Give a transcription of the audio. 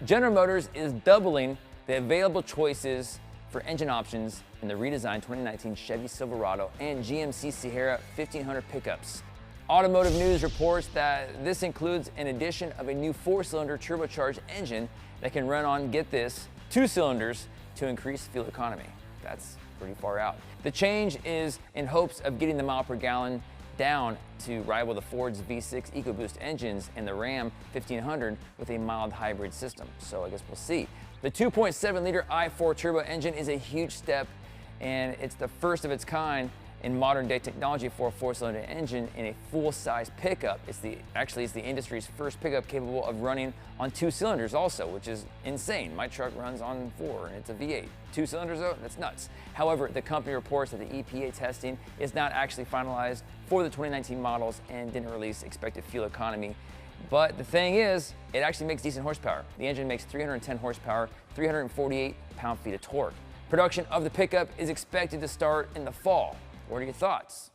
General Motors is doubling the available choices for engine options in the redesigned 2019 Chevy Silverado and GMC Sierra 1500 pickups. Automotive News reports that this includes an addition of a new 4-cylinder turbocharged engine that can run on, get this, 2 cylinders to increase fuel economy. That's pretty far out. The change is in hopes of getting the mile per gallon down to rival the Ford's V6 Ecoboost engines and the Ram 1500 with a mild hybrid system. So I guess we'll see. The 2.7-liter I-4 turbo engine is a huge step, and it's the first of its kind in modern day technology for a 4-cylinder engine in a full-size pickup. It's the industry's first pickup capable of running on 2 cylinders also, which is insane. My truck runs on 4 and it's a V8. 2 cylinders though, that's nuts. However, the company reports that the EPA testing is not actually finalized for the 2019 models and didn't release expected fuel economy. But the thing is, it actually makes decent horsepower. The engine makes 310 horsepower, 348 pound-feet of torque. Production of the pickup is expected to start in the fall. What are your thoughts?